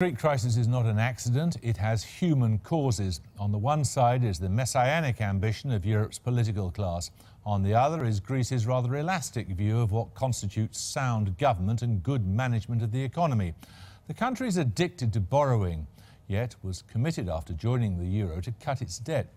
The Greek crisis is not an accident, it has human causes. On the one side is the messianic ambition of Europe's political class. On the other is Greece's rather elastic view of what constitutes sound government and good management of the economy. The country is addicted to borrowing, yet was committed after joining the euro to cut its debt.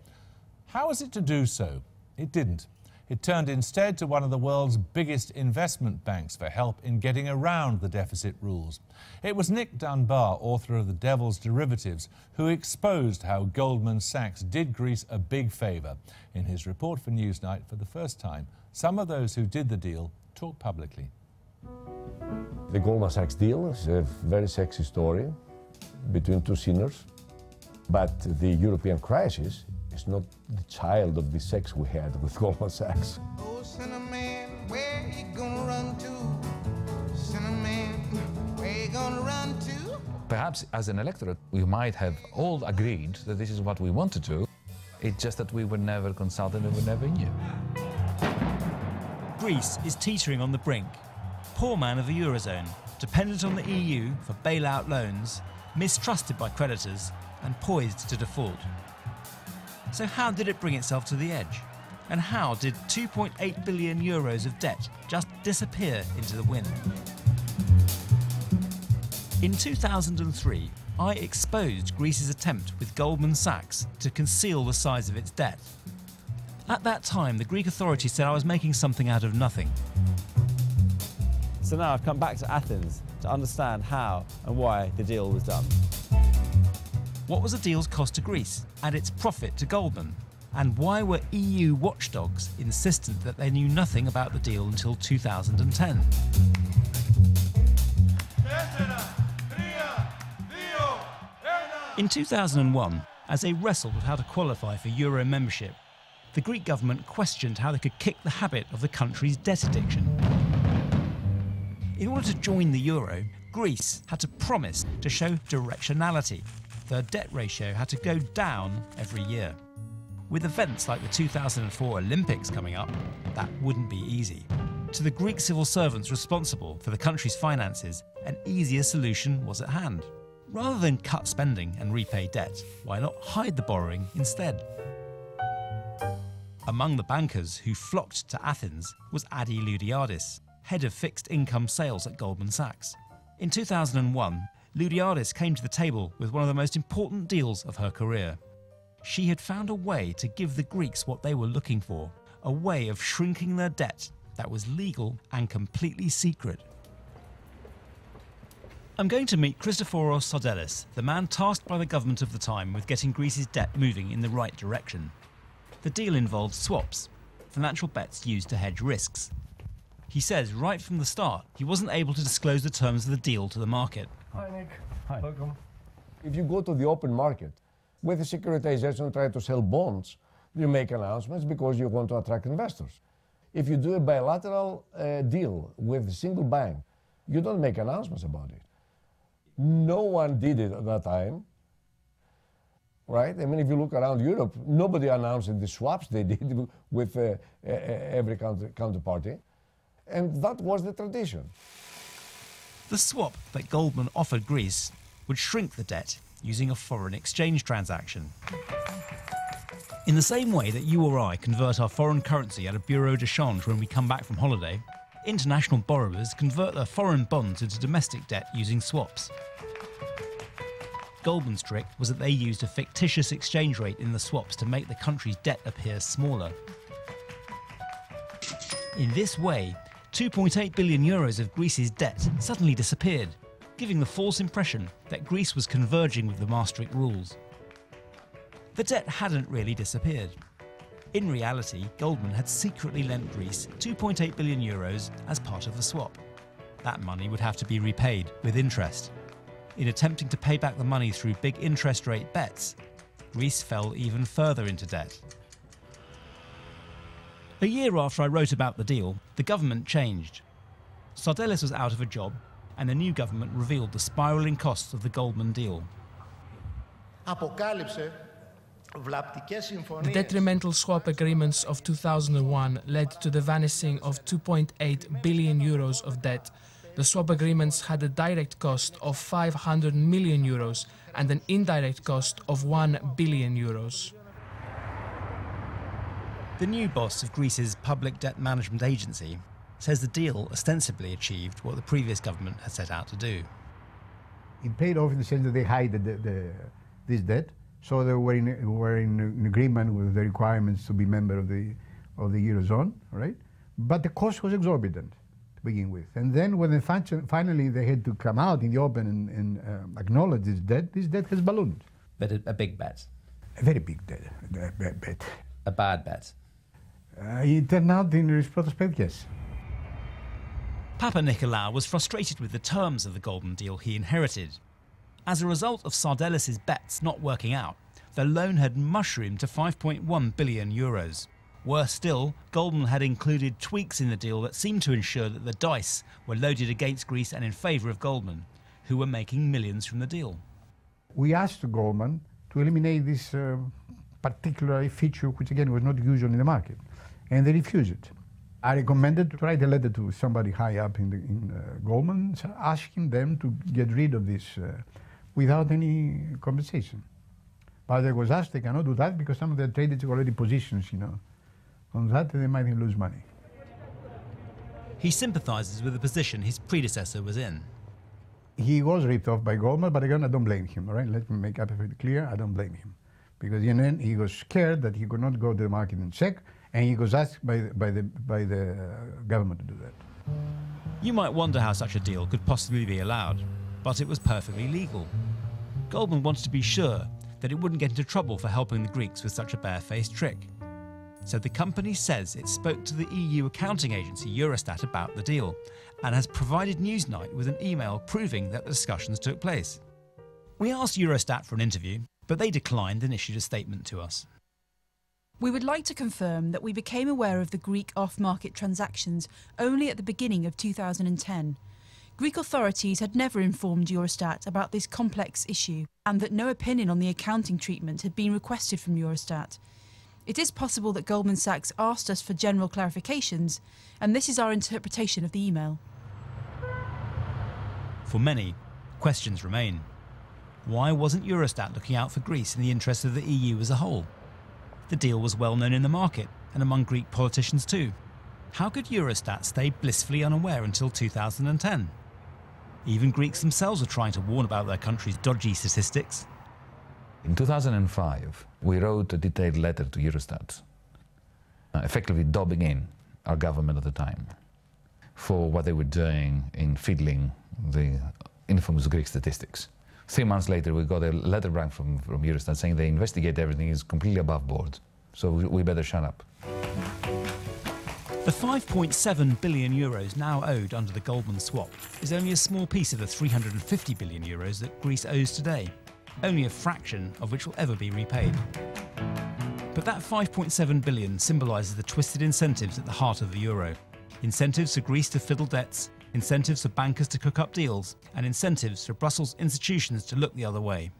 How was it to do so? It didn't. It turned instead to one of the world's biggest investment banks for help in getting around the deficit rules. It was Nick Dunbar, author of The Devil's Derivatives, who exposed how Goldman Sachs did Greece a big favour. In his report for Newsnight, for the first time, some of those who did the deal talk publicly. The Goldman Sachs deal is a very sexy story between two sinners, but the European crisis is not the child of the sex we had with Goldman Sachs. Oh, Cinnamon, where you gonna run to? Cinnamon, where you gonna run to? Perhaps as an electorate, we might have all agreed that this is what we want to do. It's just that we were never consulted and we never knew. Greece is teetering on the brink. Poor man of the Eurozone, dependent on the EU for bailout loans, mistrusted by creditors and poised to default. So how did it bring itself to the edge? And how did 2.8 billion euros of debt just disappear into the wind? In 2003, I exposed Greece's attempt with Goldman Sachs to conceal the size of its debt. At that time, the Greek authorities said I was making something out of nothing. So now I've come back to Athens to understand how and why the deal was done. What was the deal's cost to Greece and its profit to Goldman? And why were EU watchdogs insistent that they knew nothing about the deal until 2010? In 2001, as they wrestled with how to qualify for Euro membership, the Greek government questioned how they could kick the habit of the country's debt addiction. In order to join the Euro, Greece had to promise to show directionality. Their debt ratio had to go down every year. With events like the 2004 Olympics coming up, that wouldn't be easy. To the Greek civil servants responsible for the country's finances, an easier solution was at hand. Rather than cut spending and repay debt, why not hide the borrowing instead? Among the bankers who flocked to Athens was Adi Loudiadis, head of fixed income sales at Goldman Sachs. In 2001, Loudiadis came to the table with one of the most important deals of her career. She had found a way to give the Greeks what they were looking for, a way of shrinking their debt that was legal and completely secret. I'm going to meet Christoforos Sardellis, the man tasked by the government of the time with getting Greece's debt moving in the right direction. The deal involved swaps, financial bets used to hedge risks. He says right from the start he wasn't able to disclose the terms of the deal to the market. Hi, Nick. Hi. Welcome. If you go to the open market with a securitization, try to sell bonds, you make announcements because you want to attract investors. If you do a bilateral deal with a single bank, you don't make announcements about it. No one did it at that time, right? I mean, if you look around Europe, nobody announced the swaps they did with every counterparty. And that was the tradition. The swap that Goldman offered Greece would shrink the debt using a foreign exchange transaction. In the same way that you or I convert our foreign currency at a bureau de change when we come back from holiday, international borrowers convert their foreign bonds into domestic debt using swaps. Goldman's trick was that they used a fictitious exchange rate in the swaps to make the country's debt appear smaller. In this way, 2.8 billion euros of Greece's debt suddenly disappeared, giving the false impression that Greece was converging with the Maastricht rules. The debt hadn't really disappeared. In reality, Goldman had secretly lent Greece 2.8 billion euros as part of the swap. That money would have to be repaid with interest. In attempting to pay back the money through big interest rate bets, Greece fell even further into debt. A year after I wrote about the deal, the government changed. Sardellis was out of a job, and the new government revealed the spiralling costs of the Goldman deal. The detrimental swap agreements of 2001 led to the vanishing of 2.8 billion euros of debt The swap agreements had a direct cost of 500 million euros and an indirect cost of 1 billion euros. The new boss of Greece's public debt management agency says the deal ostensibly achieved what the previous government had set out to do. It paid off in the sense that they hid this debt, so they were in agreement with the requirements to be member of the Eurozone, right? But the cost was exorbitant to begin with. And then when finally they had to come out in the open and acknowledge this debt has ballooned. But a big bet. A very big bet. A bad bet. It turned out in retrospect, yes. Papa Nicolaou was frustrated with the terms of the Goldman deal he inherited. As a result of Sardellis' bets not working out, the loan had mushroomed to 5.1 billion euros. Worse still, Goldman had included tweaks in the deal that seemed to ensure that the dice were loaded against Greece and in favour of Goldman, who were making millions from the deal. We asked Goldman to eliminate this particular feature, which again was not usual in the market, and they refused it. I recommended to write a letter to somebody high up in Goldman, asking them to get rid of this without any compensation. But I was asked they cannot do that because some of their traders have already positions, on that, they might lose money. He sympathises with the position his predecessor was in. He was ripped off by Goldman, but again, I don't blame him, all right? Let me make it clear, I don't blame him. Because in the end, he was scared that he could not go to the market and check, and he was asked by the government to do that. You might wonder how such a deal could possibly be allowed, but it was perfectly legal. Goldman wanted to be sure that it wouldn't get into trouble for helping the Greeks with such a barefaced trick. So the company says it spoke to the EU accounting agency Eurostat about the deal and has provided Newsnight with an email proving that the discussions took place. We asked Eurostat for an interview, but they declined and issued a statement to us. We would like to confirm that we became aware of the Greek off-market transactions only at the beginning of 2010. Greek authorities had never informed Eurostat about this complex issue and that no opinion on the accounting treatment had been requested from Eurostat. It is possible that Goldman Sachs asked us for general clarifications, and this is our interpretation of the email. For many, questions remain. Why wasn't Eurostat looking out for Greece in the interests of the EU as a whole? The deal was well known in the market and among Greek politicians too. How could Eurostat stay blissfully unaware until 2010? Even Greeks themselves were trying to warn about their country's dodgy statistics. In 2005, we wrote a detailed letter to Eurostat, effectively dobbing in our government at the time for what they were doing in fiddling the infamous Greek statistics. 3 months later, we got a letter back from Eurostat saying they investigate everything, is completely above board, so we better shut up. The 5.7 billion euros now owed under the Goldman swap is only a small piece of the 350 billion euros that Greece owes today, only a fraction of which will ever be repaid. But that 5.7 billion symbolises the twisted incentives at the heart of the euro. Incentives for Greece to fiddle debts, incentives for bankers to cook up deals, and incentives for Brussels institutions to look the other way.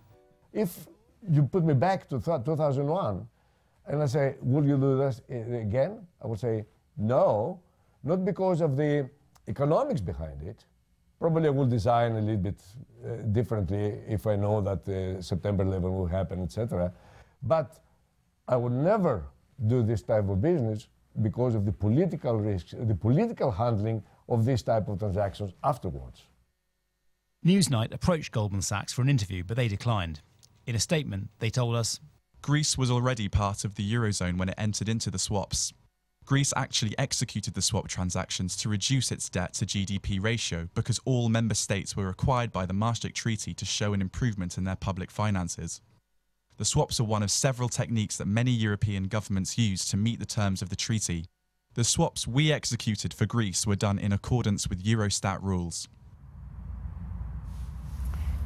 If you put me back to 2001 and I say, will you do this again? I would say, no, not because of the economics behind it. Probably I will design a little bit differently if I know that September 11 will happen, etc. But I would never do this type of business because of the political risks, the political handling of this type of transactions afterwards. Newsnight approached Goldman Sachs for an interview, but they declined. In a statement, they told us, Greece was already part of the Eurozone when it entered into the swaps. Greece actually executed the swap transactions to reduce its debt to GDP ratio because all member states were required by the Maastricht Treaty to show an improvement in their public finances. The swaps are one of several techniques that many European governments use to meet the terms of the treaty. The swaps we executed for Greece were done in accordance with Eurostat rules.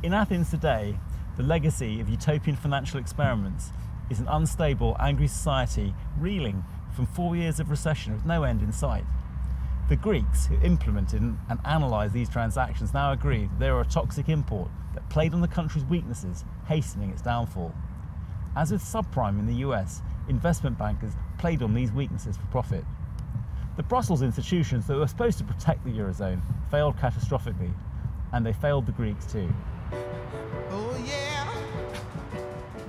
in Athens today, the legacy of utopian financial experiments is an unstable, angry society reeling from 4 years of recession with no end in sight. The Greeks who implemented and analysed these transactions now agree that they were a toxic import that played on the country's weaknesses, hastening its downfall. As with subprime in the US, investment bankers played on these weaknesses for profit. The Brussels institutions that were supposed to protect the Eurozone failed catastrophically, and they failed the Greeks too. Oh yeah.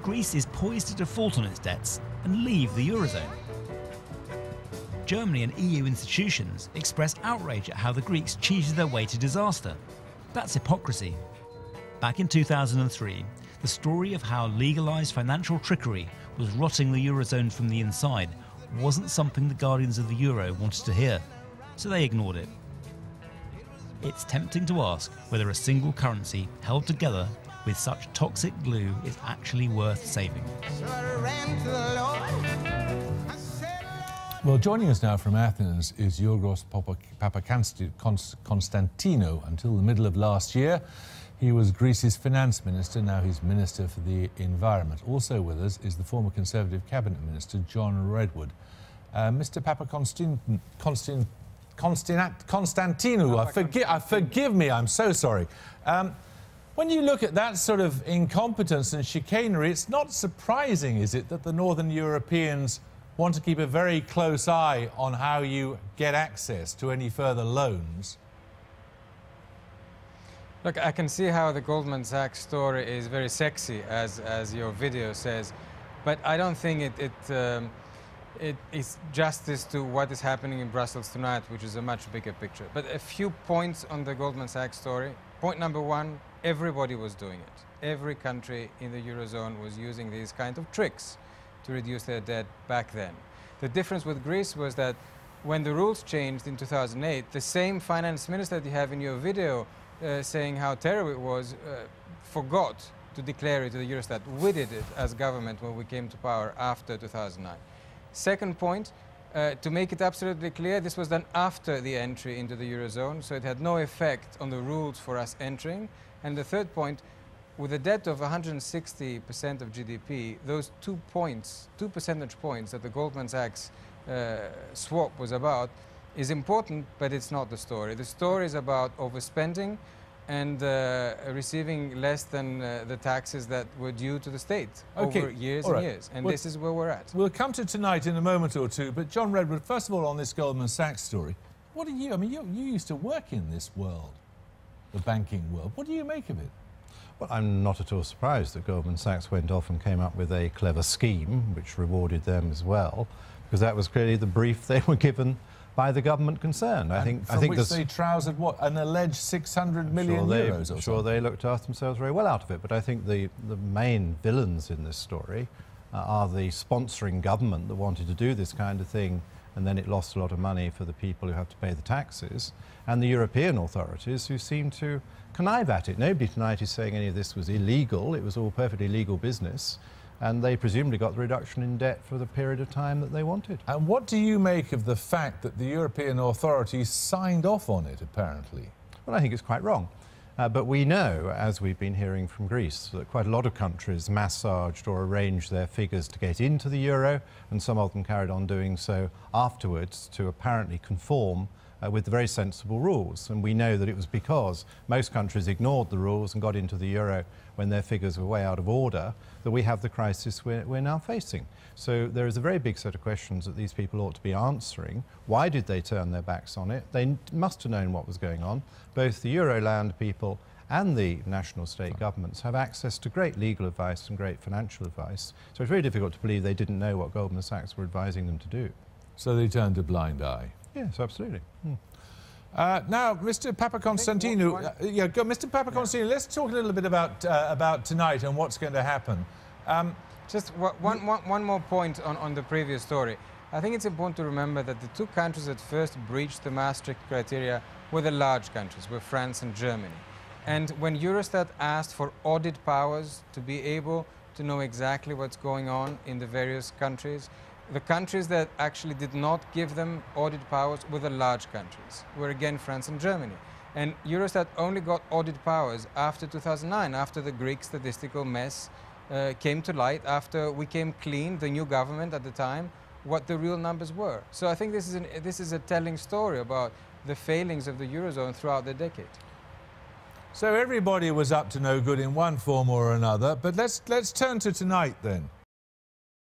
Greece is poised to default on its debts and leave the Eurozone. Germany and EU institutions express outrage at how the Greeks cheated their way to disaster. That's hypocrisy. Back in 2003, the story of how legalised financial trickery was rotting the Eurozone from the inside wasn't something the guardians of the euro wanted to hear, so they ignored it. It's tempting to ask whether a single currency held together with such toxic glue is actually worth saving. So I ran to the Lord. I said, Well, joining us now from Athens is Yorgos Papakonstantinou. Until the middle of last year, he was Greece's finance minister. Now he's Minister for the Environment. Also with us is the former Conservative Cabinet Minister, John Redwood. Mr. Konstantinou, forgive me, I'm so sorry. When you look at that sort of incompetence and chicanery, it's not surprising, is it, that the Northern Europeans want to keep a very close eye on how you get access to any further loans? Look, I can see how the Goldman Sachs story is very sexy, as your video says, but I don't think it is justice to what is happening in Brussels tonight, which is a much bigger picture. But a few points on the Goldman Sachs story. Point number one, everybody was doing it. Every country in the Eurozone was using these kind of tricks to reduce their debt back then. The difference with Greece was that when the rules changed in 2008, the same finance minister that you have in your video saying how terrible it was, forgot to declare it to the Eurostat. We did it as government when we came to power after 2009. Second point, to make it absolutely clear, this was done after the entry into the Eurozone, so it had no effect on the rules for us entering. And the third point, with a debt of 160% of GDP, those 2 percentage points that the Goldman Sachs swap was about, is important, but it's not the story. The story is about overspending and receiving less than the taxes that were due to the state over years and years. And this is where we're at. We'll come to tonight in a moment or two, but John Redwood, first of all, on this Goldman Sachs story, what do you, I mean, you used to work in this world, the banking world. What do you make of it? Well, I'm not at all surprised that Goldman Sachs went off and came up with a clever scheme, which rewarded them as well, because that was clearly the brief they were given by the government concerned. I think they trousered what, an alleged 600 million euros or something. I'm sure they looked after themselves very well out of it. But I think the main villains in this story are the sponsoring government that wanted to do this kind of thing, and then it lost a lot of money for the people who have to pay the taxes, and the European authorities who seem to connive at it. Nobody tonight is saying any of this was illegal. It was all perfectly legal business. And they presumably got the reduction in debt for the period of time that they wanted. And what do you make of the fact that the European authorities signed off on it, apparently? Well, I think it's quite wrong. But we know, as we've been hearing from Greece, that quite a lot of countries massaged or arranged their figures to get into the euro, and some of them carried on doing so afterwards to apparently conform with the very sensible rules. And we know that it was because most countries ignored the rules and got into the euro when their figures were way out of order that we have the crisis we're now facing. So there is a very big set of questions that these people ought to be answering. Why did they turn their backs on it? They must have known what was going on. Both the Euroland people and the national state governments have access to great legal advice and great financial advice. So it's very difficult to believe they didn't know what Goldman Sachs were advising them to do. So they turned a blind eye? Yes, absolutely. Now, Mr. Papakonstantinou, Mr. Papakonstantinou, let's talk a little bit about tonight and what's going to happen. Just one more point on the previous story. I think it's important to remember that the two countries that first breached the Maastricht criteria were the large countries, were France and Germany. And when Eurostat asked for audit powers to be able to know exactly what's going on in the various countries, the countries that actually did not give them audit powers were the large countries, were again France and Germany. And Eurostat only got audit powers after 2009, after the Greek statistical mess came to light, after we came clean, the new government at the time, what the real numbers were. So I think this is a telling story about the failings of the Eurozone throughout the decade. So everybody was up to no good in one form or another, but let's turn to tonight then.